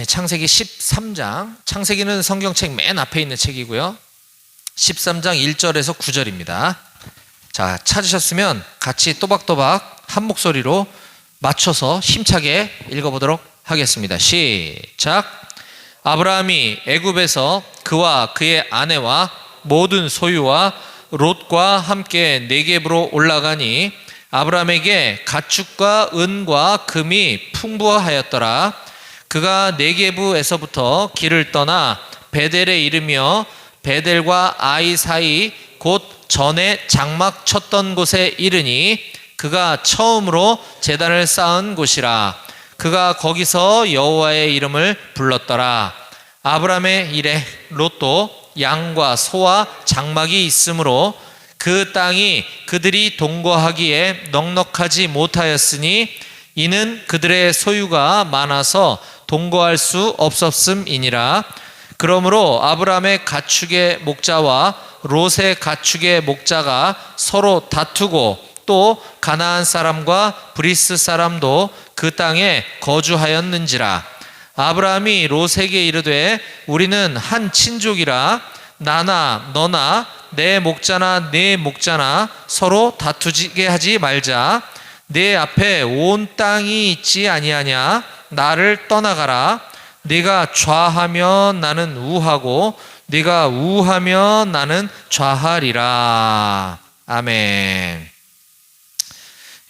창세기 13장. 창세기는 성경책 맨 앞에 있는 책이고요. 13장 1절에서 9절입니다. 자, 찾으셨으면 같이 또박또박 한 목소리로 맞춰서 힘차게 읽어보도록 하겠습니다. 시작. 아브라함이 애굽에서 그와 그의 아내와 모든 소유와 롯과 함께 네겝으로 올라가니 아브라함에게 가축과 은과 금이 풍부하였더라. 그가 네겝에서부터 길을 떠나 베델에 이르며 베델과 아이 사이 곧 전에 장막 쳤던 곳에 이르니 그가 처음으로 제단을 쌓은 곳이라. 그가 거기서 여호와의 이름을 불렀더라. 아브라함의 이래 롯도 양과 소와 장막이 있으므로 그 땅이 그들이 동거하기에 넉넉하지 못하였으니 이는 그들의 소유가 많아서 동거할 수 없었음이니라. 그러므로 아브라함의 가축의 목자와 롯의 가축의 목자가 서로 다투고 또 가나안 사람과 브리스 사람도 그 땅에 거주하였는지라. 아브라함이 롯에게 이르되 우리는 한 친족이라 나나 너나 내 목자나 네 목자나 서로 다투게 하지 말자. 내 앞에 온 땅이 있지 아니하냐. 나를 떠나가라. 네가 좌하면 나는 우하고 네가 우하면 나는 좌하리라. 아멘.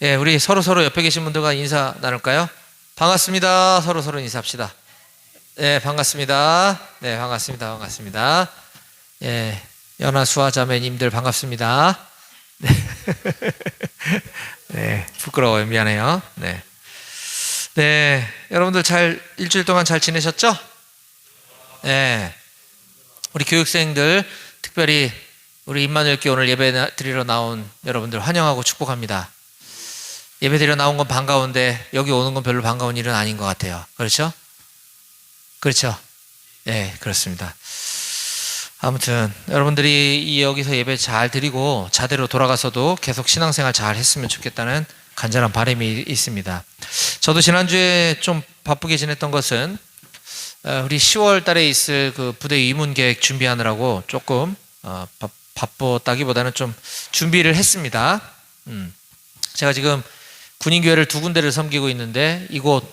예, 우리 서로 옆에 계신 분들과 인사 나눌까요? 반갑습니다. 서로 인사합시다. 네, 반갑습니다. 네, 반갑습니다. 예, 연하 수아 자매님들 반갑습니다. 네. 네, 부끄러워요. 미안해요. 네, 여러분들 일주일 동안 잘 지내셨죠? 네, 우리 교육생들 특별히 우리 임마누엘교회 오늘 예배 드리러 나온 여러분들 환영하고 축복합니다. 예배 드리러 나온 건 반가운데 여기 오는 건 별로 반가운 일은 아닌 것 같아요. 그렇죠? 네, 그렇습니다. 아무튼 여러분들이 여기서 예배 잘 드리고 자대로 돌아가서도 계속 신앙생활 잘 했으면 좋겠다는 간절한 바람이 있습니다. 저도 지난주에 좀 바쁘게 지냈던 것은 우리 10월 달에 있을 그 부대 이문 계획 준비하느라고 조금 바빴다기보다는 좀 준비를 했습니다. 제가 지금 군인교회를 2군데를 섬기고 있는데 이곳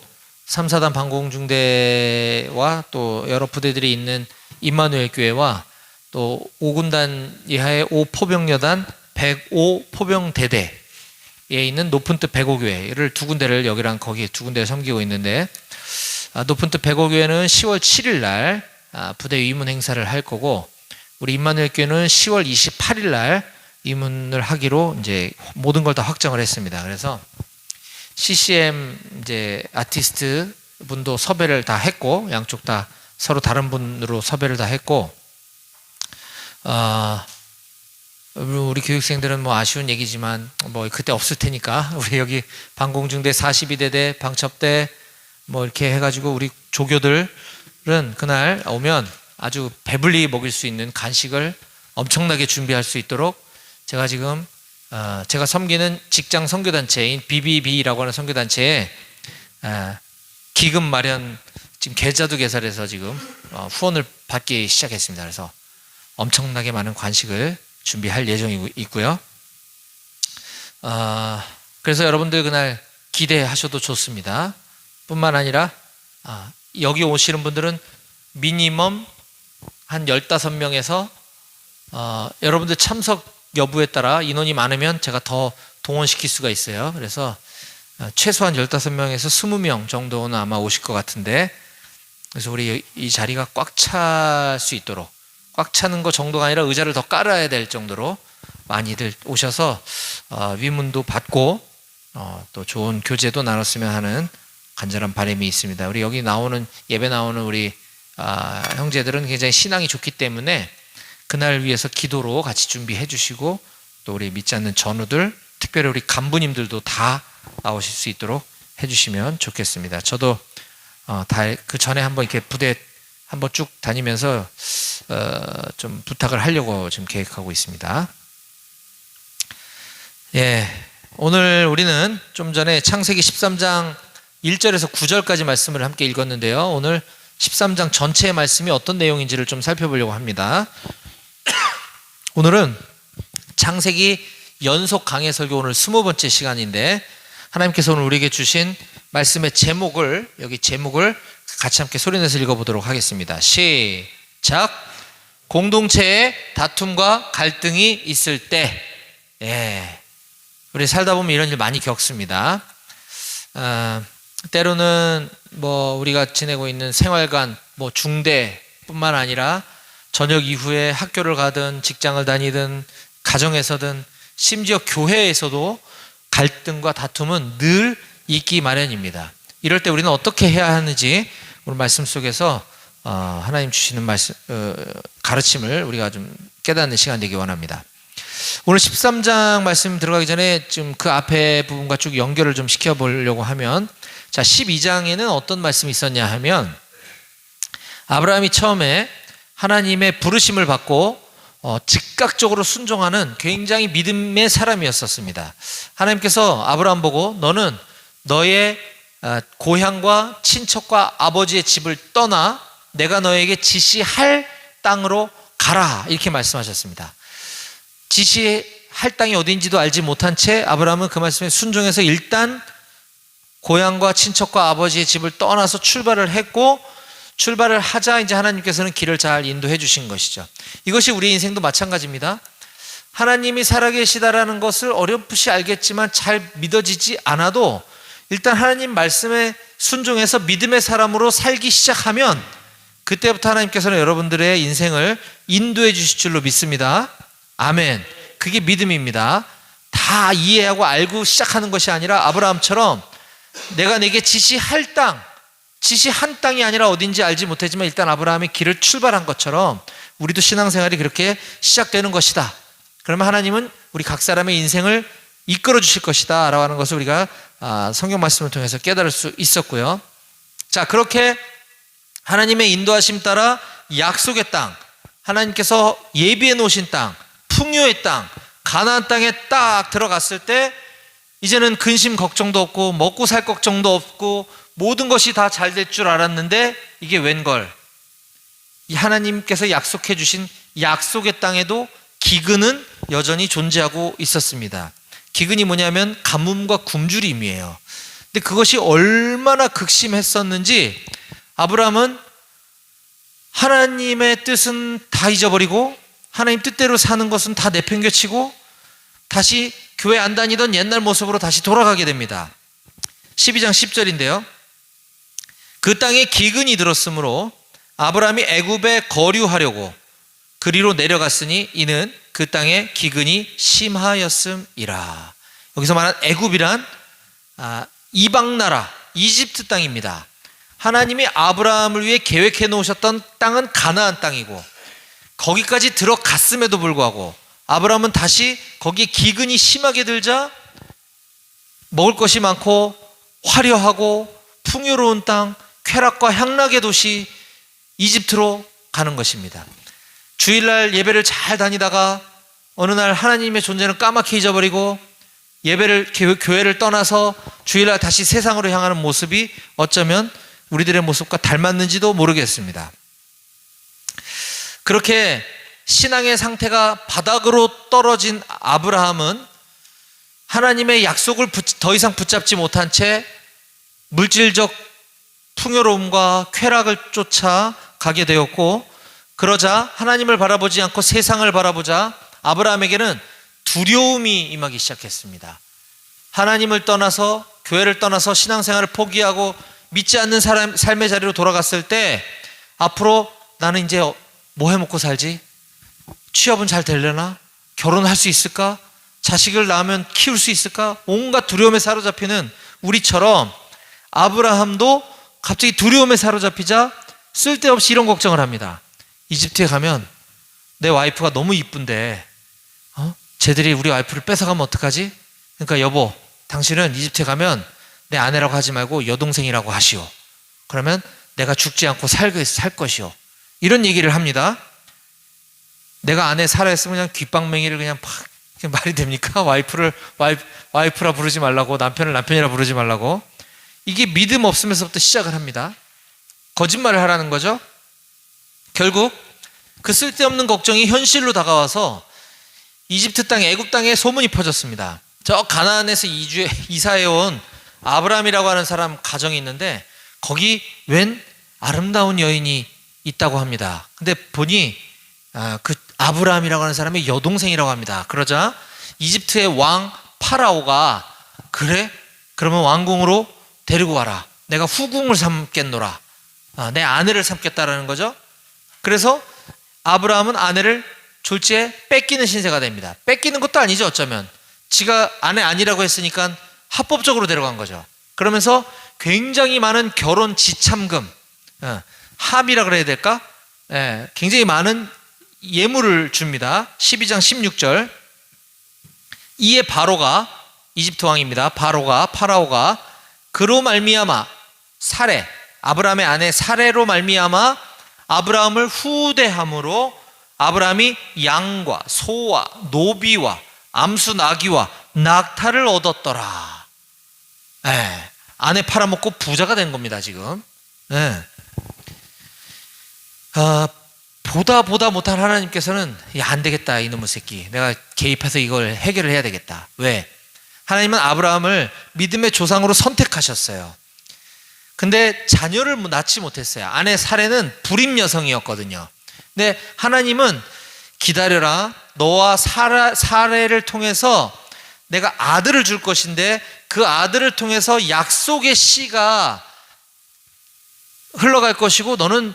3, 4단 방공중대와 또 여러 부대들이 있는 임마누엘 교회와 또 5군단 이하의 5포병여단 105포병대대에 있는 높은 뜻 105교회를 2군데를 여기랑 거기 2군데를 섬기고 있는데 높은 뜻 105교회는 10월 7일 날 부대 위문 행사를 할 거고 우리 임마누엘 교회는 10월 28일 날 위문을 하기로 이제 모든 걸 다 확정을 했습니다. 그래서 CCM 이제 아티스트 분도 섭외를 다 했고 양쪽 다 서로 다른 분으로 섭외를 다 했고 우리 교육생들은 뭐 아쉬운 얘기지만 뭐 그때 없을 테니까 우리 여기 방공중대 42대대 방첩대 뭐 이렇게 해가지고 우리 조교들은 그날 오면 아주 배불리 먹일 수 있는 간식을 엄청나게 준비할 수 있도록 제가 지금 제가 섬기는 직장 선교단체인 BBB라고 하는 선교단체에 기금 마련 지금 계좌도 개설해서 지금 후원을 받기 시작했습니다. 그래서 엄청나게 많은 간식을 준비할 예정이 있고요. 그래서 여러분들 그날 기대하셔도 좋습니다. 뿐만 아니라 여기 오시는 분들은 미니멈 한 15명에서 여러분들 참석 여부에 따라 인원이 많으면 제가 더 동원시킬 수가 있어요. 그래서 최소한 15명에서 20명 정도는 아마 오실 것 같은데 그래서 우리 이 자리가 꽉 찰 수 있도록 꽉 차는 거 정도가 아니라 의자를 더 깔아야 될 정도로 많이들 오셔서 위문도 받고 또 좋은 교제도 나눴으면 하는 간절한 바람이 있습니다. 우리 여기 나오는 예배 나오는 우리 형제들은 굉장히 신앙이 좋기 때문에 그날 위해서 기도로 같이 준비해 주시고 또 우리 믿지 않는 전우들 특별히 우리 간부님들도 다 나오실 수 있도록 해주시면 좋겠습니다. 저도 그 전에 한번 이렇게 부대 한번 쭉 다니면서 좀 부탁을 하려고 지금 계획하고 있습니다. 예, 오늘 우리는 좀 전에 창세기 13장 1절에서 9절까지 말씀을 함께 읽었는데요. 오늘 13장 전체의 말씀이 어떤 내용인지를 좀 살펴보려고 합니다. 오늘은 창세기 연속 강해 설교 오늘 20번째 시간인데, 하나님께서 오늘 우리에게 주신 말씀의 제목을 같이 함께 소리내서 읽어보도록 하겠습니다. 시작. 공동체에 다툼과 갈등이 있을 때. 우리 살다 보면 이런 일 많이 겪습니다. 때로는 우리가 지내고 있는 생활관, 중대뿐만 아니라 저녁 이후에 학교를 가든 직장을 다니든 가정에서든 심지어 교회에서도 갈등과 다툼은 늘 있기 마련입니다. 이럴 때 우리는 어떻게 해야 하는지 오늘 말씀 속에서 하나님 주시는 말씀, 가르침을 우리가 좀 깨닫는 시간 되기 원합니다. 오늘 13장 말씀 들어가기 전에 좀 그 앞에 부분과 쭉 연결을 좀 시켜보려고 하면, 자, 12장에는 어떤 말씀이 있었냐 하면, 아브라함이 처음에 하나님의 부르심을 받고 즉각적으로 순종하는 굉장히 믿음의 사람이었었습니다. 하나님께서 아브라함 보고 너는 너의 고향과 친척과 아버지의 집을 떠나 내가 너에게 지시할 땅으로 가라, 이렇게 말씀하셨습니다. 지시할 땅이 어딘지도 알지 못한 채 아브라함은 그 말씀에 순종해서 일단 고향과 친척과 아버지의 집을 떠나서 출발을 했고, 출발을 하자 이제 하나님께서는 길을 잘 인도해 주신 것이죠. 이것이 우리 인생도 마찬가지입니다. 하나님이 살아계시다라는 것을 어렴풋이 알겠지만 잘 믿어지지 않아도 일단 하나님 말씀에 순종해서 믿음의 사람으로 살기 시작하면 그때부터 하나님께서는 여러분들의 인생을 인도해 주실 줄로 믿습니다. 아멘. 그게 믿음입니다. 다 이해하고 알고 시작하는 것이 아니라 아브라함처럼 내가 내게 지시할 땅, 지시한 땅이 아니라 어딘지 알지 못했지만 일단 아브라함이 길을 출발한 것처럼 우리도 신앙생활이 그렇게 시작되는 것이다. 그러면 하나님은 우리 각 사람의 인생을 이끌어 주실 것이다 라고 하는 것을 우리가 성경 말씀을 통해서 깨달을 수 있었고요. 자, 그렇게 하나님의 인도하심 따라 약속의 땅, 하나님께서 예비해 놓으신 땅, 풍요의 땅, 가나안 땅에 딱 들어갔을 때 이제는 근심 걱정도 없고 먹고 살 걱정도 없고 모든 것이 다 잘 될 줄 알았는데 이게 웬걸, 이 하나님께서 약속해 주신 약속의 땅에도 기근은 여전히 존재하고 있었습니다. 기근이 뭐냐면 가뭄과 굶주림이에요. 근데 그것이 얼마나 극심했었는지 아브라함은 하나님의 뜻은 다 잊어버리고 하나님 뜻대로 사는 것은 다 내팽개치고 다시 교회 안 다니던 옛날 모습으로 다시 돌아가게 됩니다. 12장 10절인데요. 그 땅에 기근이 들었으므로 아브라함이 애굽에 거류하려고 그리로 내려갔으니 이는 그 땅에 기근이 심하였음이라. 여기서 말한 애굽이란 이방 나라 이집트 땅입니다. 하나님이 아브라함을 위해 계획해 놓으셨던 땅은 가나안 땅이고 거기까지 들어갔음에도 불구하고 아브라함은 다시 거기에 기근이 심하게 들자 먹을 것이 많고 화려하고 풍요로운 땅, 쾌락과 향락의 도시 이집트로 가는 것입니다. 주일날 예배를 잘 다니다가 어느 날 하나님의 존재는 까맣게 잊어버리고 교회를 떠나서 주일날 다시 세상으로 향하는 모습이 어쩌면 우리들의 모습과 닮았는지도 모르겠습니다. 그렇게 신앙의 상태가 바닥으로 떨어진 아브라함은 하나님의 약속을 더 이상 붙잡지 못한 채 물질적 풍요로움과 쾌락을 쫓아 가게 되었고, 그러자 하나님을 바라보지 않고 세상을 바라보자 아브라함에게는 두려움이 임하기 시작했습니다. 하나님을 떠나서 교회를 떠나서 신앙생활을 포기하고 믿지 않는 삶의 자리로 돌아갔을 때 앞으로 나는 이제 뭐 해먹고 살지? 취업은 잘 되려나? 결혼할 수 있을까? 자식을 낳으면 키울 수 있을까? 온갖 두려움에 사로잡히는 우리처럼 아브라함도 갑자기 두려움에 사로잡히자 쓸데없이 이런 걱정을 합니다. 이집트에 가면 내 와이프가 너무 이쁜데 쟤들이 우리 와이프를 뺏어가면 어떡하지? 그러니까 여보, 당신은 이집트에 가면 내 아내라고 하지 말고 여동생이라고 하시오. 그러면 내가 죽지 않고 살 것이오. 이런 얘기를 합니다. 내가 아내 살아있으면 그냥 귓방맹이를 그냥 팍, 말이 됩니까? 와이프라 부르지 말라고, 남편을 남편이라 부르지 말라고. 이게 믿음 없으면서부터 시작을 합니다. 거짓말을 하라는 거죠. 결국 그 쓸데없는 걱정이 현실로 다가와서 이집트 땅, 애굽 땅에 소문이 퍼졌습니다. 저 가나안에서 이사해온 아브라함이라고 하는 사람 가정이 있는데 거기 웬 아름다운 여인이 있다고 합니다. 근데 보니 그 아브라함이라고 하는 사람의 여동생이라고 합니다. 그러자 이집트의 왕 파라오가 그래? 그러면 왕궁으로 데리고 와라. 내가 후궁을 삼겠노라. 내 아내를 삼겠다라는 거죠. 그래서 아브라함은 아내를 졸지에 뺏기는 신세가 됩니다. 뺏기는 것도 아니죠. 어쩌면 지가 아내 아니라고 했으니까 합법적으로 데려간 거죠. 그러면서 굉장히 많은 결혼 지참금, 합의라 그래야 될까? 굉장히 많은 예물을 줍니다. 12장 16절. 이에 바로가, 이집트 왕입니다. 파라오가 그로 말미암아 사레, 아브라함의 아내 사레로 말미암아 아브라함을 후대함으로 아브라함이 양과 소와 노비와 암수 나귀와 낙타를 얻었더라. 아내 팔아먹고 부자가 된 겁니다. 지금. 보다 못한 하나님께서는 안 되겠다 이놈의 새끼, 내가 개입해서 이걸 해결을 해야 되겠다. 왜? 하나님은 아브라함을 믿음의 조상으로 선택하셨어요. 근데 자녀를 낳지 못했어요. 아내 사레는 불임 여성이었거든요. 근데 하나님은 기다려라, 너와 사레를 통해서 내가 아들을 줄 것인데 그 아들을 통해서 약속의 씨가 흘러갈 것이고 너는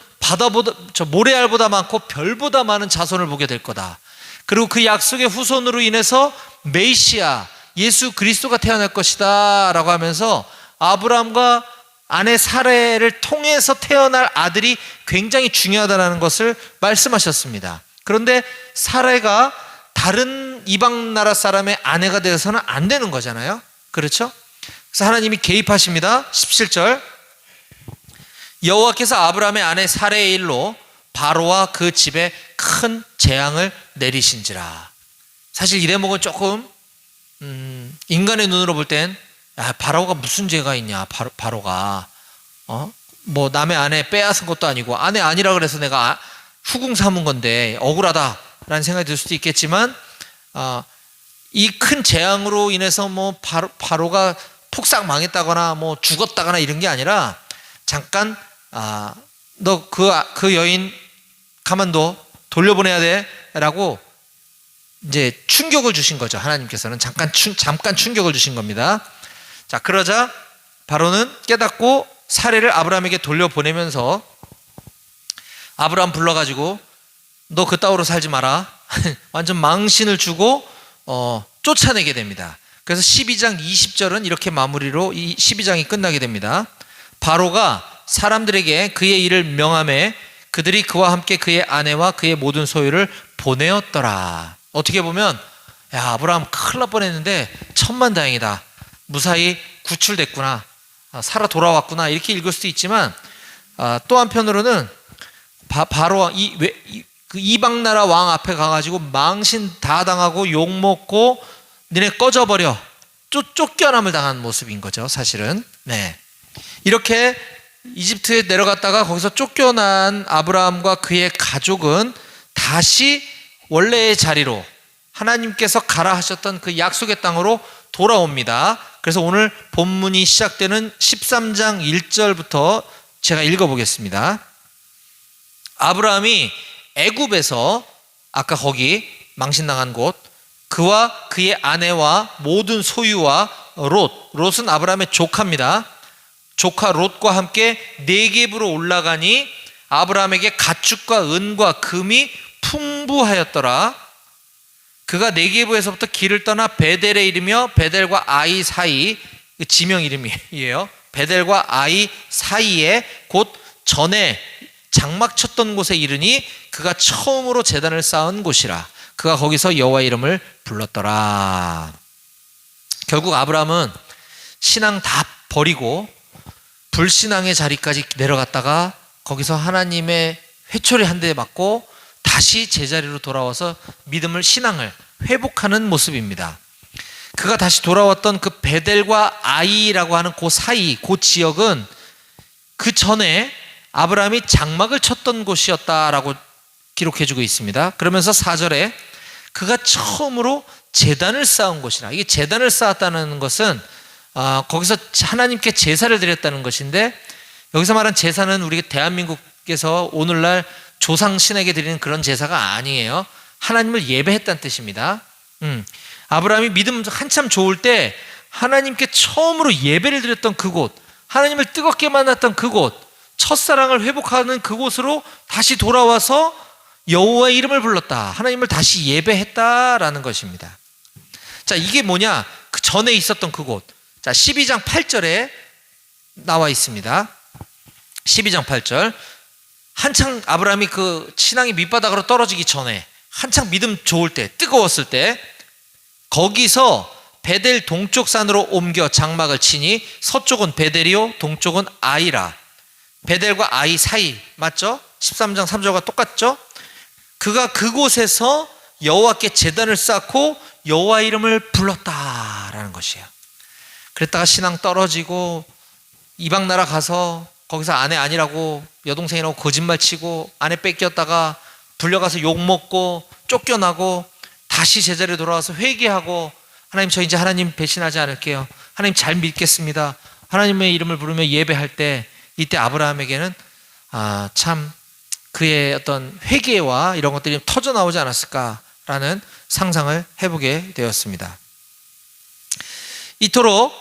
모래알보다 많고 별보다 많은 자손을 보게 될 거다. 그리고 그 약속의 후손으로 인해서 메시아 예수 그리스도가 태어날 것이다 라고 하면서 아브라함과 아내 사레를 통해서 태어날 아들이 굉장히 중요하다는 것을 말씀하셨습니다. 그런데 사레가 다른 이방 나라 사람의 아내가 되어서는 안 되는 거잖아요. 그렇죠? 그래서 하나님이 개입하십니다. 17절. 여호와께서 아브라함의 아내 사레의 일로 바로와 그 집에 큰 재앙을 내리신지라. 사실 이 대목은 조금 인간의 눈으로 볼 땐 바로가 무슨 죄가 있냐, 바로가 뭐 남의 아내 빼앗은 것도 아니고 아내 아니라 그래서 내가 후궁 삼은 건데 억울하다라는 생각이 들 수도 있겠지만 이 큰 재앙으로 인해서 뭐 바로가 폭삭 망했다거나 뭐 죽었다거나 이런 게 아니라 잠깐 너 그 여인 가만둬, 돌려보내야 돼라고 이제 충격을 주신 거죠. 하나님께서는 잠깐 충격을 주신 겁니다. 자, 그러자 바로는 깨닫고 사레를 아브라함에게 돌려보내면서 아브라함 불러가지고 너 그따위로 살지 마라. 완전 망신을 주고 쫓아내게 됩니다. 그래서 12장 20절은 이렇게 마무리로 이 12장이 끝나게 됩니다. 바로가 사람들에게 그의 일을 명하매 그들이 그와 함께 그의 아내와 그의 모든 소유를 보내었더라. 어떻게 보면 아브라함 큰일 날 뻔했는데 천만다행이다, 무사히 구출됐구나, 살아 돌아왔구나, 이렇게 읽을 수도 있지만 또 한편으로는 바로 그 이방 나라 왕 앞에 가가지고 망신 다 당하고 욕먹고 니네 꺼져버려, 쫓겨남을 당한 모습인 거죠. 사실은. 이렇게 이집트에 내려갔다가 거기서 쫓겨난 아브라함과 그의 가족은 다시 원래의 자리로, 하나님께서 가라 하셨던 그 약속의 땅으로 돌아옵니다. 그래서 오늘 본문이 시작되는 13장 1절부터 제가 읽어보겠습니다. 아브라함이 애굽에서, 아까 거기 망신당한 곳, 그와 그의 아내와 모든 소유와 롯은 아브라함의 조카입니다. 조카 롯과 함께 네겝으로 올라가니 아브라함에게 가축과 은과 금이 풍부하였더라. 그가 네겝에서부터 길을 떠나 베델에 이르며 베델과 아이 사이, 지명 이름이에요. 베델과 아이 사이에 곧 전에 장막 쳤던 곳에 이르니 그가 처음으로 제단을 쌓은 곳이라. 그가 거기서 여호와 이름을 불렀더라. 결국 아브라함은 신앙 다 버리고 불신앙의 자리까지 내려갔다가 거기서 하나님의 회초리 한 대 맞고 다시 제자리로 돌아와서 믿음을, 신앙을 회복하는 모습입니다. 그가 다시 돌아왔던 그 베델과 아이라고 하는 그 사이, 그 지역은 그 전에 아브라함이 장막을 쳤던 곳이었다라고 기록해주고 있습니다. 그러면서 4절에 그가 처음으로 제단을 쌓은 곳이라. 이게 제단을 쌓았다는 것은 거기서 하나님께 제사를 드렸다는 것인데, 여기서 말한 제사는 우리 대한민국에서 오늘날 조상 신에게 드리는 그런 제사가 아니에요. 하나님을 예배했다는 뜻입니다. 아브라함이 믿음 한참 좋을 때 하나님께 처음으로 예배를 드렸던 그곳, 하나님을 뜨겁게 만났던 그곳, 첫사랑을 회복하는 그곳으로 다시 돌아와서 여호와의 이름을 불렀다, 하나님을 다시 예배했다라는 것입니다. 자, 이게 뭐냐? 그 전에 있었던 그곳. 자, 12장 8절에 나와 있습니다. 12장 8절. 한창 아브라함이 그 신앙이 밑바닥으로 떨어지기 전에, 한창 믿음 좋을 때, 뜨거웠을 때, 거기서 베델 동쪽 산으로 옮겨 장막을 치니 서쪽은 베델이요 동쪽은 아이라. 베델과 아이 사이, 맞죠? 13장 3절과 똑같죠? 그가 그곳에서 여호와께 제단을 쌓고 여호와 이름을 불렀다라는 것이에요. 그랬다가 신앙 떨어지고 이방 나라 가서 거기서 아내 아니라고 여동생이라고 거짓말 치고 아내 뺏겼다가 불려가서 욕먹고 쫓겨나고 다시 제자리에 돌아와서 회개하고, 하나님 저 이제 하나님 배신하지 않을게요, 하나님 잘 믿겠습니다, 하나님의 이름을 부르며 예배할 때, 이때 아브라함에게는 참 그의 어떤 회개와 이런 것들이 터져 나오지 않았을까라는 상상을 해보게 되었습니다. 이토록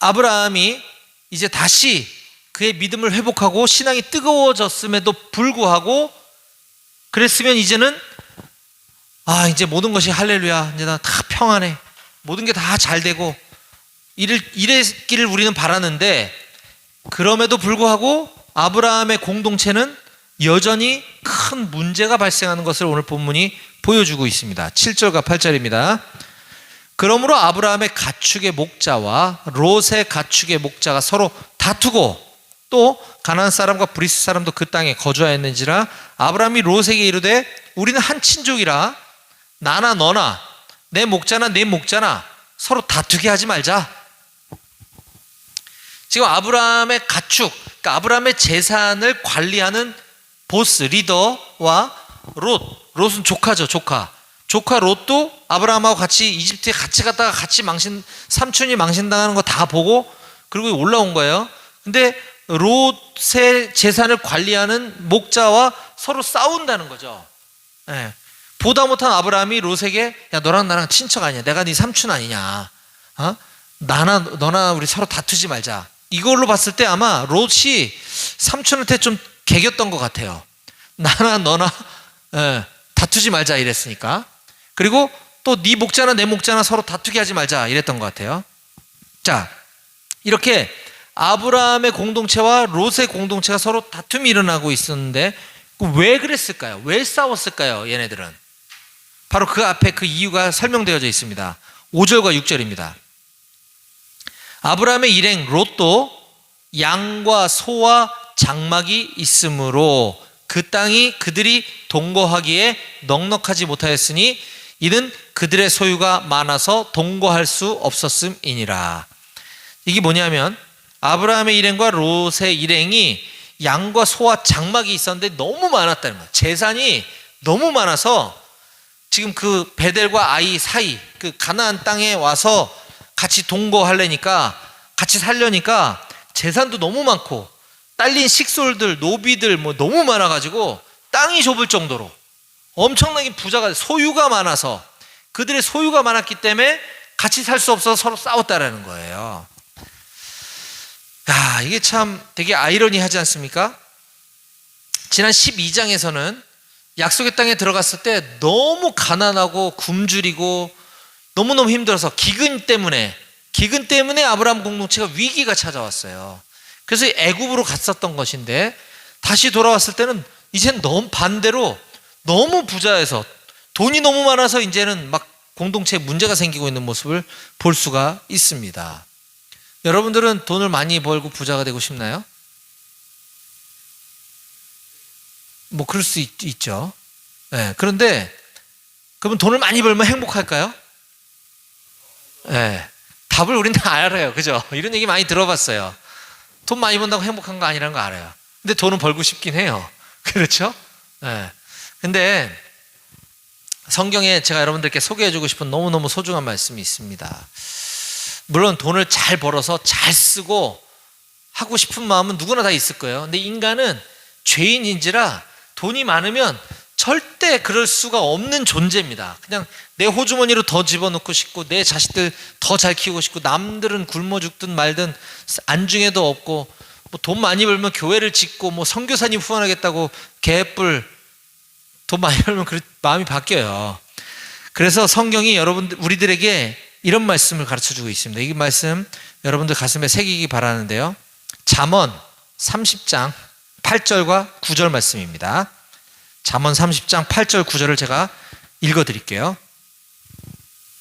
아브라함이 이제 다시 그의 믿음을 회복하고 신앙이 뜨거워졌음에도 불구하고, 그랬으면 이제는 이제 모든 것이 할렐루야, 이제 나 다 평안해, 모든 게 다 잘 되고 이랬기를 우리는 바라는데, 그럼에도 불구하고 아브라함의 공동체는 여전히 큰 문제가 발생하는 것을 오늘 본문이 보여주고 있습니다. 7절과 8절입니다. 그러므로 아브라함의 가축의 목자와 롯의 가축의 목자가 서로 다투고, 또 가나안 사람과 브리스 사람도 그 땅에 거주하였는지라 아브라함이 롯에게 이르되 우리는 한 친족이라 나나 너나 내 목자나 내 목자나 서로 다투게 하지 말자. 지금 아브라함의 가축, 그러니까 아브라함의 재산을 관리하는 보스, 리더와 롯은 조카죠, 조카 롯도 아브라함하고 같이 이집트에 같이 갔다가 같이 삼촌이 망신당하는 거 다 보고 그리고 올라온 거예요. 근데 롯의 재산을 관리하는 목자와 서로 싸운다는 거죠. 네. 보다 못한 아브라함이 롯에게 야, 너랑 나랑 친척 아니야, 내가 네 삼촌 아니냐, 나나 너나 우리 서로 다투지 말자. 이걸로 봤을 때 아마 롯이 삼촌한테 좀 개겼던 것 같아요. 나나 너나 다투지 말자 이랬으니까. 그리고 또 네 목자나 내 목자나 서로 다투게 하지 말자 이랬던 것 같아요. 자, 이렇게 아브라함의 공동체와 롯의 공동체가 서로 다툼이 일어나고 있었는데 왜 그랬을까요? 왜 싸웠을까요? 얘네들은 바로 그 앞에 그 이유가 설명되어져 있습니다. 5절과 6절입니다. 아브라함의 일행 롯도 양과 소와 장막이 있으므로 그 땅이 그들이 동거하기에 넉넉하지 못하였으니 이는 그들의 소유가 많아서 동거할 수 없었음이니라. 이게 뭐냐면 아브라함의 일행과 롯의 일행이 양과 소와 장막이 있었는데 너무 많았다는 거예요. 재산이 너무 많아서 지금 그 베델과 아이 사이 그 가나안 땅에 와서 같이 동거하려니까, 같이 살려니까 재산도 너무 많고 딸린 식솔들, 노비들 뭐 너무 많아가지고 땅이 좁을 정도로 엄청나게 부자가, 소유가 많아서, 그들의 소유가 많았기 때문에 같이 살 수 없어서 서로 싸웠다라는 거예요. 야, 이게 참 되게 아이러니하지 않습니까? 지난 12장에서는 약속의 땅에 들어갔을 때 너무 가난하고 굶주리고 너무너무 힘들어서 기근 때문에 아브라함 공동체가 위기가 찾아왔어요. 그래서 애굽으로 갔었던 것인데 다시 돌아왔을 때는 이제는 너무 반대로 너무 부자여서 돈이 너무 많아서 이제는 막 공동체에 문제가 생기고 있는 모습을 볼 수가 있습니다. 여러분들은 돈을 많이 벌고 부자가 되고 싶나요? 뭐 그럴 수 있죠. 네, 그런데 그러면 돈을 많이 벌면 행복할까요? 네, 답을 우리는 다 알아요. 그죠? 이런 얘기 많이 들어봤어요. 돈 많이 번다고 행복한 거 아니라는 거 알아요. 근데 돈은 벌고 싶긴 해요. 그렇죠? 네. 근데 성경에 제가 여러분들께 소개해주고 싶은 너무너무 소중한 말씀이 있습니다. 물론 돈을 잘 벌어서 잘 쓰고 하고 싶은 마음은 누구나 다 있을 거예요. 근데 인간은 죄인인지라 돈이 많으면 절대 그럴 수가 없는 존재입니다. 그냥 내 호주머니로 더 집어넣고 싶고 내 자식들 더 잘 키우고 싶고 남들은 굶어 죽든 말든 안중에도 없고 뭐 돈 많이 벌면 교회를 짓고 뭐 선교사님 후원하겠다고 개뿔 돈 많이 벌면 마음이 바뀌어요. 그래서 성경이 여러분들 우리들에게 이런 말씀을 가르쳐주고 있습니다. 이 말씀 여러분들 가슴에 새기기 바라는데요. 잠언 30장 8절과 9절 말씀입니다. 잠언 30장 8절 9절을 제가 읽어드릴게요.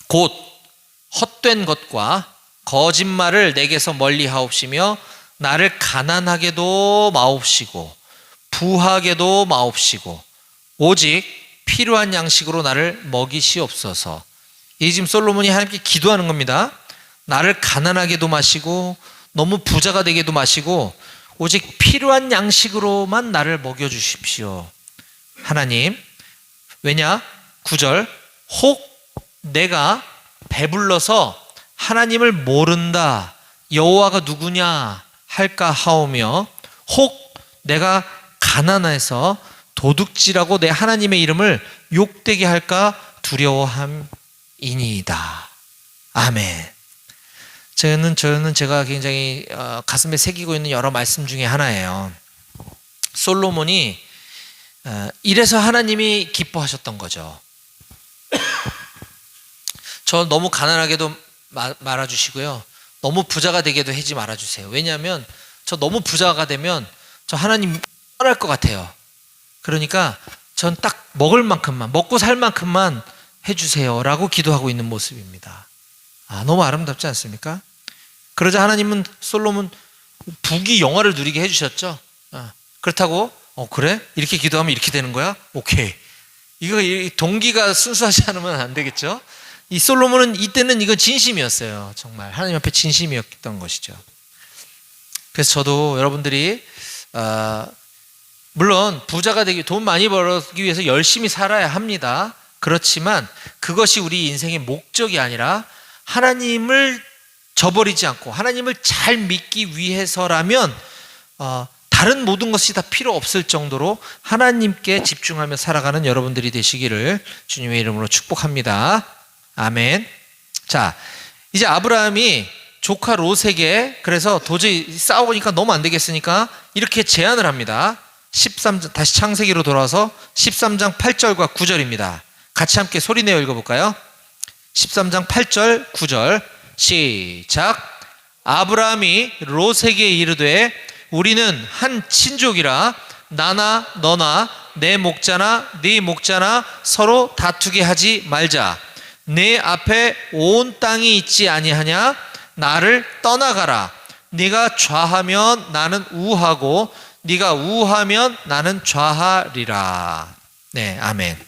곧 헛된 것과 거짓말을 내게서 멀리 하옵시며 나를 가난하게도 마옵시고 부하게도 마옵시고 오직 필요한 양식으로 나를 먹이시옵소서. 이 지금 솔로몬이 하나님께 기도하는 겁니다. 나를 가난하게도 마시고 너무 부자가 되게도 마시고 오직 필요한 양식으로만 나를 먹여주십시오. 하나님, 왜냐? 9절, 혹 내가 배불러서 하나님을 모른다, 여호와가 누구냐 할까 하오며 혹 내가 가난해서 도둑질하고 내 하나님의 이름을 욕되게 할까 두려워함이니이다. 아멘. 저는 제가 굉장히 가슴에 새기고 있는 여러 말씀 중에 하나예요. 솔로몬이 이래서 하나님이 기뻐하셨던 거죠. 저 너무 가난하게도 말아주시고요. 너무 부자가 되게도 하지 말아주세요. 왜냐하면 저 너무 부자가 되면 저 하나님 떠날 것 같아요. 그러니까 전 딱 먹을 만큼만, 먹고 살 만큼만 해주세요 라고 기도하고 있는 모습입니다. 너무 아름답지 않습니까? 그러자 하나님은 솔로몬 부귀 영화를 누리게 해주셨죠. 그렇다고 그래? 이렇게 기도하면 이렇게 되는 거야? 오케이. 이거 동기가 순수하지 않으면 안 되겠죠. 이 솔로몬은 이때는 이거 진심이었어요. 정말 하나님 앞에 진심이었던 것이죠. 그래서 저도 여러분들이 물론 부자가 되기, 돈 많이 벌기 위해서 열심히 살아야 합니다. 그렇지만 그것이 우리 인생의 목적이 아니라 하나님을 저버리지 않고 하나님을 잘 믿기 위해서라면 다른 모든 것이 다 필요 없을 정도로 하나님께 집중하며 살아가는 여러분들이 되시기를 주님의 이름으로 축복합니다. 아멘. 자, 이제 아브라함이 조카 롯에게 그래서 도저히 싸우니까 너무 안 되겠으니까 이렇게 제안을 합니다. 13장, 다시 창세기로 돌아와서 13장 8절과 9절입니다. 같이 함께 소리내어 읽어볼까요? 13장 8절 9절 시작. 아브라함이 롯에게 이르되 우리는 한 친족이라 나나 너나 내 목자나 네 목자나 서로 다투게 하지 말자. 내 앞에 온 땅이 있지 아니하냐? 나를 떠나가라. 네가 좌하면 나는 우하고 네가 우하면 나는 좌하리라. 네, 아멘.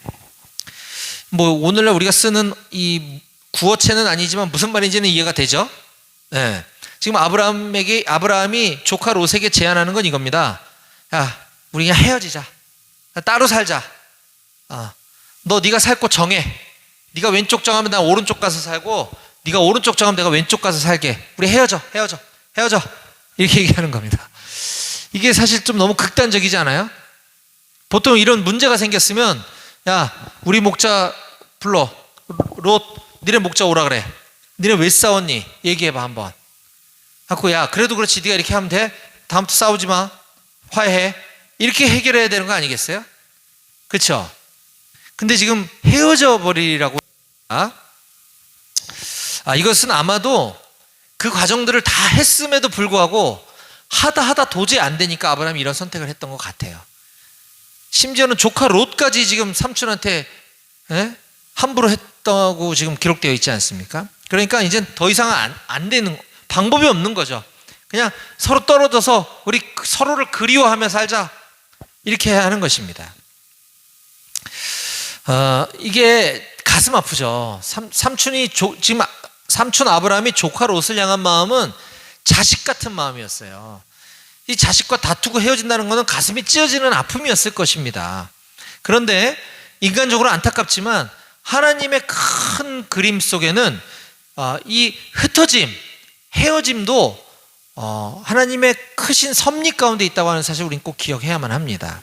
오늘날 우리가 쓰는 이 구어체는 아니지만 무슨 말인지는 이해가 되죠? 네. 지금 아브라함이 조카 롯에게 제안하는 건 이겁니다. 야, 우리 그냥 헤어지자. 따로 살자. 너 네가 살 곳 정해. 네가 왼쪽 정하면 나 오른쪽 가서 살고 네가 오른쪽 정하면 내가 왼쪽 가서 살게. 우리 헤어져. 이렇게 얘기하는 겁니다. 이게 사실 좀 너무 극단적이지 않아요? 보통 이런 문제가 생겼으면 야, 우리 목자 불러. 롯, 니네 목자 오라 그래. 니네 왜 싸웠니? 얘기해봐 한번. 하고 야, 그래도 그렇지 네가 이렇게 하면 돼? 다음부터 싸우지 마. 화해해. 이렇게 해결해야 되는 거 아니겠어요? 그렇죠? 근데 지금 헤어져 버리라고. 이것은 아마도 그 과정들을 다 했음에도 불구하고 하다 도저히 안 되니까 아브라함이 이런 선택을 했던 것 같아요. 심지어는 조카 롯까지 지금 삼촌한테 함부로 했다고 지금 기록되어 있지 않습니까? 그러니까 이제 더 이상 안 되는, 방법이 없는 거죠. 그냥 서로 떨어져서 우리 서로를 그리워하며 살자, 이렇게 하는 것입니다. 이게 가슴 아프죠. 지금 삼촌 아브라함이 조카 롯을 향한 마음은 자식 같은 마음이었어요. 이 자식과 다투고 헤어진다는 것은 가슴이 찢어지는 아픔이었을 것입니다. 그런데 인간적으로 안타깝지만 하나님의 큰 그림 속에는 이 흩어짐, 헤어짐도 하나님의 크신 섭리 가운데 있다고 하는 사실 우리는 꼭 기억해야만 합니다.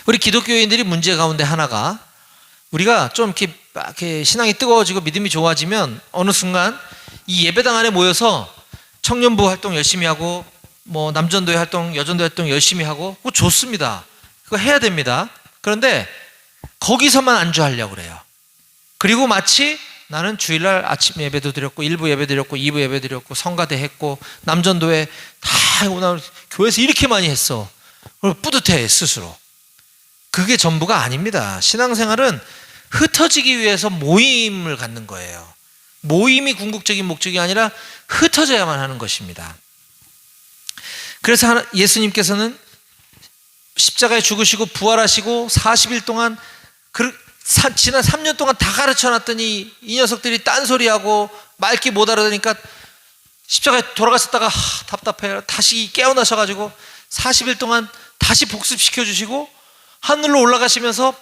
우리 기독교인들이 문제 가운데 하나가, 우리가 좀 이렇게 신앙이 뜨거워지고 믿음이 좋아지면 어느 순간 이 예배당 안에 모여서 청년부 활동 열심히 하고 뭐 남전도회 활동, 여전도회 활동 열심히 하고 그거 좋습니다. 그거 해야 됩니다. 그런데 거기서만 안주하려고 그래요. 그리고 마치 나는 주일날 아침 예배도 드렸고 1부 예배 드렸고 2부 예배 드렸고 성가대 했고 남전도회 다 오늘 교회에서 이렇게 많이 했어. 그리고 뿌듯해 스스로. 그게 전부가 아닙니다. 신앙생활은 흩어지기 위해서 모임을 갖는 거예요. 모임이 궁극적인 목적이 아니라 흩어져야만 하는 것입니다. 그래서 예수님께서는 십자가에 죽으시고 부활하시고 40일 동안 지난 3년 동안 다 가르쳐 놨더니 이 녀석들이 딴소리하고 말귀 못 알아들으니까 십자가에 돌아가셨다가 답답해요. 다시 깨어나셔가지고 40일 동안 다시 복습시켜 주시고 하늘로 올라가시면서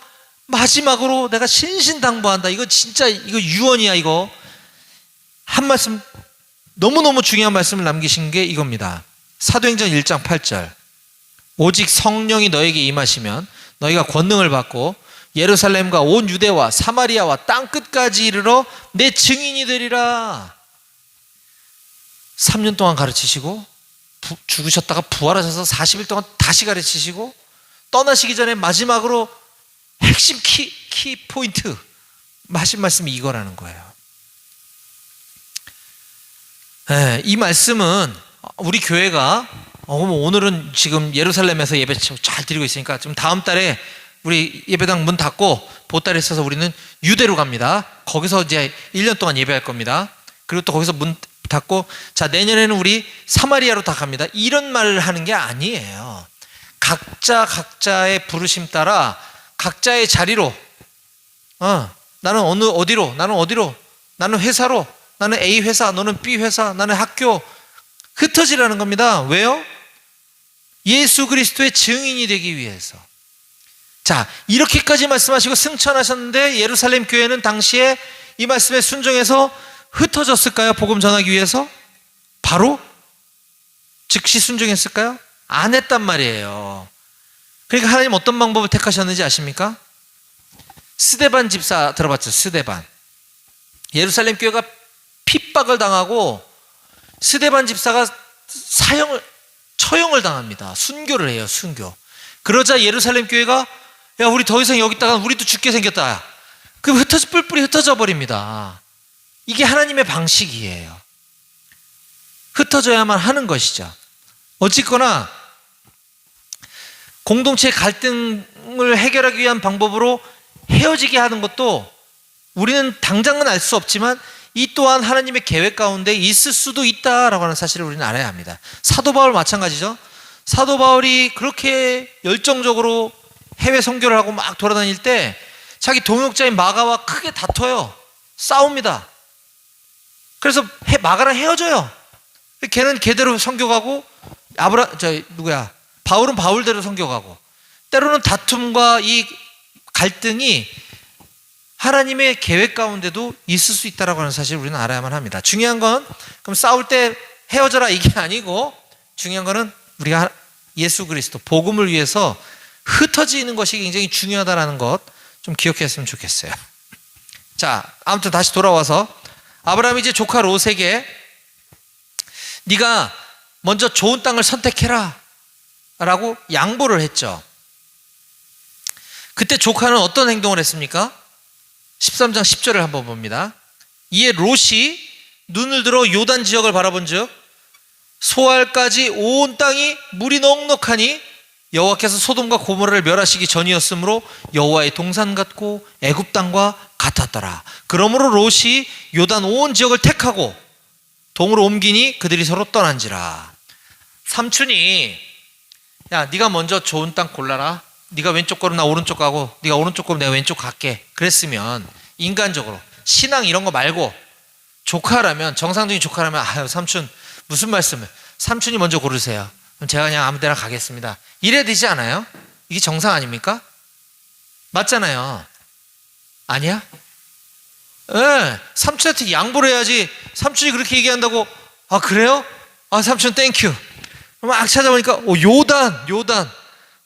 마지막으로 내가 신신당부한다. 이거 진짜 이거 유언이야. 이거 한 말씀, 너무너무 중요한 말씀을 남기신 게 이겁니다. 사도행전 1장 8절, 오직 성령이 너에게 임하시면 너희가 권능을 받고 예루살렘과 온 유대와 사마리아와 땅끝까지 이르러 내 증인이 되리라. 3년 동안 가르치시고 죽으셨다가 부활하셔서 40일 동안 다시 가르치시고 떠나시기 전에 마지막으로 핵심 키 포인트 하신 말씀이 이거라는 거예요. 네, 이 말씀은 우리 교회가 오늘은 지금 예루살렘에서 예배 잘 드리고 있으니까 좀 다음 달에 우리 예배당 문 닫고 보따리 써서 우리는 유대로 갑니다. 거기서 이제 1년 동안 예배할 겁니다. 그리고 또 거기서 문 닫고 자 내년에는 우리 사마리아로 다 갑니다. 이런 말을 하는 게 아니에요. 각자의 부르심 따라 각자의 자리로 나는 어디로 나는 회사로, 나는 A 회사, 너는 B 회사, 나는 학교, 흩어지라는 겁니다. 왜요? 예수 그리스도의 증인이 되기 위해서. 자, 이렇게까지 말씀하시고 승천하셨는데 예루살렘 교회는 당시에 이 말씀에 순종해서 흩어졌을까요? 복음 전하기 위해서? 바로 즉시 순종했을까요? 안 했단 말이에요. 그러니까 하나님 어떤 방법을 택하셨는지 아십니까? 스데반 집사 들어봤죠? 스데반. 예루살렘 교회가 핍박을 당하고 스데반 집사가 처형을 당합니다. 순교를 해요. 순교. 그러자 예루살렘 교회가 야 우리 더 이상 여기 있다가 우리도 죽게 생겼다. 그럼 뿔뿔이 흩어져 버립니다. 이게 하나님의 방식이에요. 흩어져야만 하는 것이죠. 어쨌거나 공동체 갈등을 해결하기 위한 방법으로 헤어지게 하는 것도 우리는 당장은 알 수 없지만 이 또한 하나님의 계획 가운데 있을 수도 있다라고 하는 사실을 우리는 알아야 합니다. 사도 바울 마찬가지죠. 사도 바울이 그렇게 열정적으로 해외 선교를 하고 막 돌아다닐 때 자기 동역자인 마가와 크게 다퉈요. 싸웁니다. 그래서 마가랑 헤어져요. 걔는 걔대로 선교 가고 바울은 바울대로 선교 가고, 때로는 다툼과 이 갈등이 하나님의 계획 가운데도 있을 수 있다라고 하는 사실을 우리는 알아야만 합니다. 중요한 건 그럼 싸울 때 헤어져라 이게 아니고 중요한 거는 우리가 예수 그리스도 복음을 위해서 흩어지는 것이 굉장히 중요하다는 것 좀 기억했으면 좋겠어요. 자, 아무튼 다시 돌아와서 아브라함이 이제 조카 롯에게 네가 먼저 좋은 땅을 선택해라 라고 양보를 했죠. 그때 조카는 어떤 행동을 했습니까? 13장 10절을 한번 봅니다. 이에 롯이 눈을 들어 요단 지역을 바라본 즉 소알까지 온 땅이 물이 넉넉하니 여호와께서 소돔과 고모라를 멸하시기 전이었으므로 여호와의 동산 같고 애굽 땅과 같았더라. 그러므로 롯이 요단 온 지역을 택하고 동으로 옮기니 그들이 서로 떠난지라. 삼촌이 야 네가 먼저 좋은 땅 골라라. 네가 왼쪽 거로 나 오른쪽 가고 네가 오른쪽 거로 내가 왼쪽 갈게. 그랬으면 인간적으로 신앙 이런 거 말고 조카라면, 정상적인 조카라면 아유 삼촌 무슨 말씀을, 삼촌이 먼저 고르세요. 그럼 제가 그냥 아무 데나 가겠습니다. 이래야 되지 않아요? 이게 정상 아닙니까? 맞잖아요. 아니야? 네, 삼촌한테 양보를 해야지. 삼촌이 그렇게 얘기한다고, 아 그래요? 아 삼촌 땡큐. 막 찾아보니까 요단.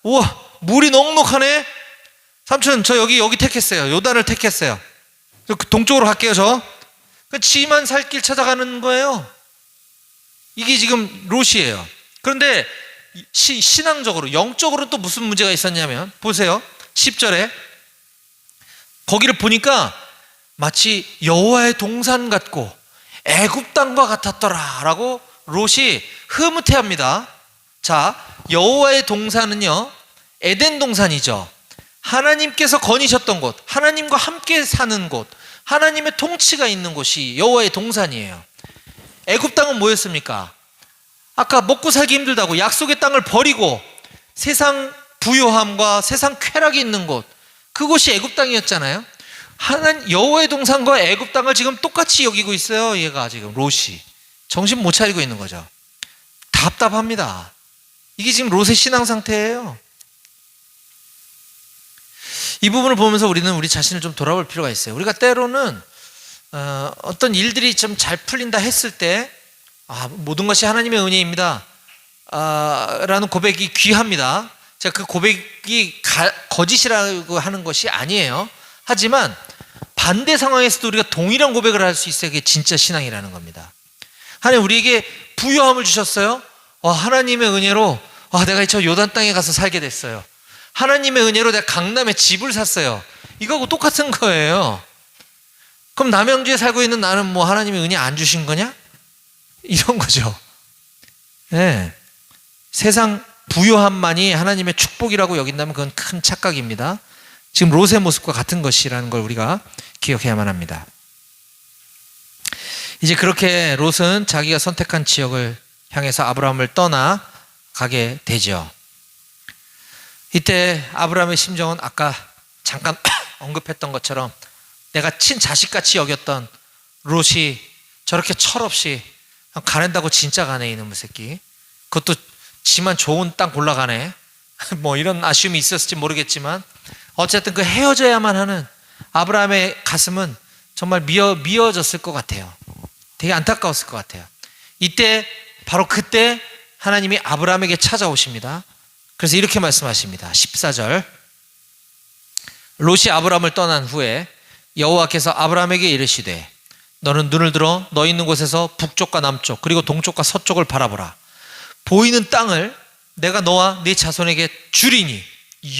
우와, 물이 넉넉하네. 삼촌 저 여기 택했어요. 요단을 택했어요. 동쪽으로 갈게요. 저 지만 살 길 찾아가는 거예요. 이게 지금 롯이에요. 그런데 신앙적으로, 영적으로 또 무슨 문제가 있었냐면, 보세요. 10절에 거기를 보니까 마치 여호와의 동산 같고 애굽 땅과 같았더라 라고 롯이 흐뭇해합니다. 자, 여호와의 동산은요, 에덴 동산이죠. 하나님께서 거니셨던 곳, 하나님과 함께 사는 곳, 하나님의 통치가 있는 곳이 여호와의 동산이에요. 애굽 땅은 뭐였습니까? 아까 먹고 살기 힘들다고 약속의 땅을 버리고 세상 부요함과 세상 쾌락이 있는 곳, 그곳이 애굽 땅이었잖아요. 하나님 여호와의 동산과 애굽 땅을 지금 똑같이 여기고 있어요. 얘가 지금 롯이 정신 못 차리고 있는 거죠. 답답합니다. 이게 지금 롯의 신앙 상태예요. 이 부분을 보면서 우리는 우리 자신을 좀 돌아볼 필요가 있어요. 우리가 때로는 어떤 일들이 좀 잘 풀린다 했을 때, 모든 것이 하나님의 은혜입니다 라는 고백이 귀합니다. 제가 그 고백이 거짓이라고 하는 것이 아니에요. 하지만 반대 상황에서도 우리가 동일한 고백을 할 수 있어야 그게 진짜 신앙이라는 겁니다. 하나님 우리에게 부유함을 주셨어요. 하나님의 은혜로 내가 저 요단 땅에 가서 살게 됐어요. 하나님의 은혜로 내가 강남에 집을 샀어요. 이거하고 똑같은 거예요. 그럼 남양주에 살고 있는 나는 뭐 하나님의 은혜 안 주신 거냐? 이런 거죠. 네. 세상 부유함만이 하나님의 축복이라고 여긴다면 그건 큰 착각입니다. 지금 롯의 모습과 같은 것이라는 걸 우리가 기억해야만 합니다. 이제 그렇게 롯은 자기가 선택한 지역을 향해서 아브라함을 떠나 가게 되죠. 이때 아브라함의 심정은 아까 잠깐 언급했던 것처럼 내가 친자식같이 여겼던 롯이 저렇게 철없이 가낸다고 진짜 가네 이놈의 새끼. 그것도 지만 좋은 땅 골라가네. 뭐 이런 아쉬움이 있었을지 모르겠지만 어쨌든 그 헤어져야만 하는 아브라함의 가슴은 정말 미어졌을 것 같아요. 되게 안타까웠을 것 같아요. 이때 바로 그때 하나님이 아브라함에게 찾아오십니다. 그래서 이렇게 말씀하십니다. 14절 롯이 아브라함을 떠난 후에 여호와께서 아브라함에게 이르시되 너는 눈을 들어 너 있는 곳에서 북쪽과 남쪽 그리고 동쪽과 서쪽을 바라보라. 보이는 땅을 내가 너와 네 자손에게 주리니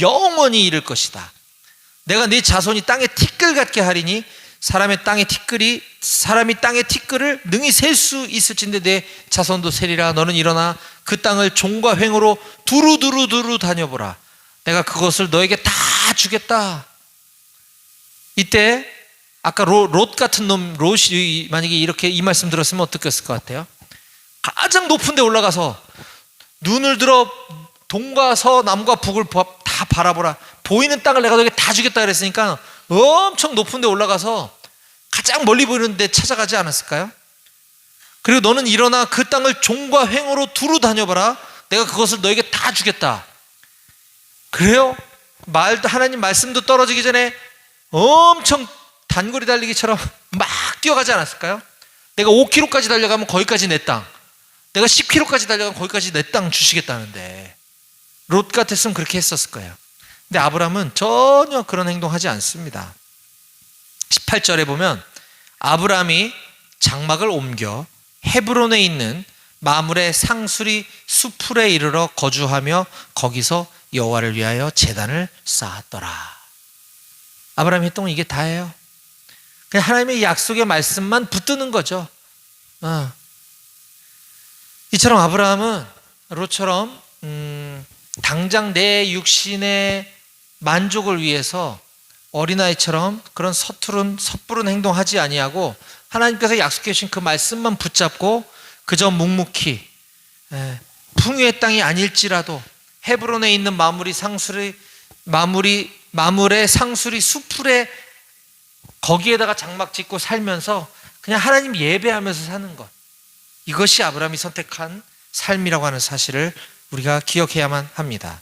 영원히 이를 것이다. 내가 네 자손이 땅에 티끌 같게 하리니 사람이 땅의 티끌을 능히 셀 수 있을진데 내 자손도 세리라. 너는 일어나 그 땅을 종과 횡으로 두루두루 다녀보라. 내가 그것을 너에게 다 주겠다. 이때 아까 롯 같은 놈 롯이 만약에 이렇게 이 말씀 들었으면 어떻겠을 것 같아요? 가장 높은 데 올라가서 눈을 들어 동과 서 남과 북을 다 바라보라. 보이는 땅을 내가 너에게 다 주겠다 그랬으니까 엄청 높은 데 올라가서 가장 멀리 보이는 데 찾아가지 않았을까요? 그리고 너는 일어나 그 땅을 종과 횡으로 두루 다녀봐라. 내가 그것을 너에게 다 주겠다. 그래요? 하나님 말씀도 떨어지기 전에 엄청 단거리 달리기처럼 막 뛰어가지 않았을까요? 내가 5km까지 달려가면 거기까지 내 땅, 내가 10km까지 달려가면 거기까지 내 땅 주시겠다는데 롯 같았으면 그렇게 했었을 거예요. 근데 아브라함은 전혀 그런 행동하지 않습니다. 18절에 보면 아브라함이 장막을 옮겨 헤브론에 있는 마므레 상수리 수풀에 이르러 거주하며 거기서 여호와를 위하여 제단을 쌓았더라. 아브라함이 했던 건 이게 다예요. 그냥 하나님의 약속의 말씀만 붙드는 거죠. 이처럼 아브라함은 롯처럼 당장 내 육신의 만족을 위해서 어린아이처럼 그런 섣부른 행동하지 아니하고 하나님께서 약속해 주신 그 말씀만 붙잡고 그저 묵묵히 풍요의 땅이 아닐지라도 헤브론에 있는 마므레 상수리 수풀에 거기에다가 장막 짓고 살면서 그냥 하나님 예배하면서 사는 것, 이것이 아브라함이 선택한 삶이라고 하는 사실을 우리가 기억해야만 합니다.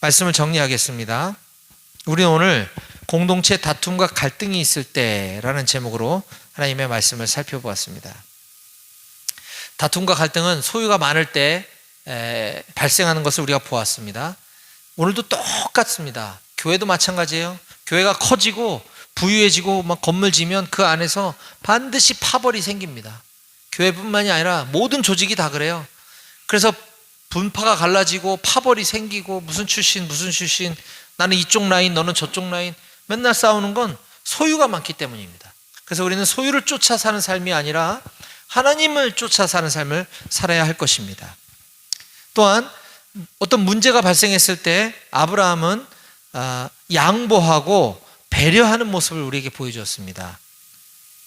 말씀을 정리하겠습니다. 우리는 오늘 공동체 다툼과 갈등이 있을 때라는 제목으로 하나님의 말씀을 살펴보았습니다. 다툼과 갈등은 소유가 많을 때 발생하는 것을 우리가 보았습니다. 오늘도 똑같습니다. 교회도 마찬가지예요. 교회가 커지고 부유해지고 막 건물 지면 그 안에서 반드시 파벌이 생깁니다. 교회뿐만이 아니라 모든 조직이 다 그래요. 그래서 분파가 갈라지고 파벌이 생기고 무슨 출신 나는 이쪽 라인 너는 저쪽 라인 맨날 싸우는 건 소유가 많기 때문입니다. 그래서 우리는 소유를 쫓아 사는 삶이 아니라 하나님을 쫓아 사는 삶을 살아야 할 것입니다. 또한 어떤 문제가 발생했을 때 아브라함은 양보하고 배려하는 모습을 우리에게 보여주었습니다.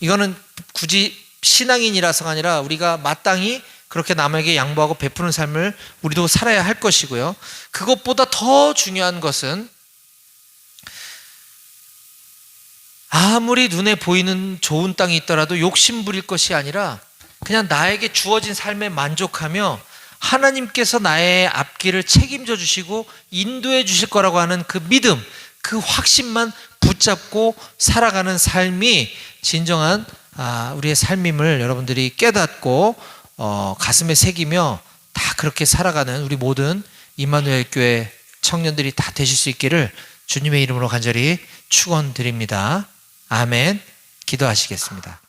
이거는 굳이 신앙인이라서가 아니라 우리가 마땅히 그렇게 남에게 양보하고 베푸는 삶을 우리도 살아야 할 것이고요. 그것보다 더 중요한 것은 아무리 눈에 보이는 좋은 땅이 있더라도 욕심 부릴 것이 아니라 그냥 나에게 주어진 삶에 만족하며 하나님께서 나의 앞길을 책임져 주시고 인도해 주실 거라고 하는 그 믿음, 그 확신만 붙잡고 살아가는 삶이 진정한 우리의 삶임을 여러분들이 깨닫고 가슴에 새기며 다 그렇게 살아가는 우리 모든 임마누엘 교회 청년들이 다 되실 수 있기를 주님의 이름으로 간절히 축원드립니다. 아멘. 기도하시겠습니다.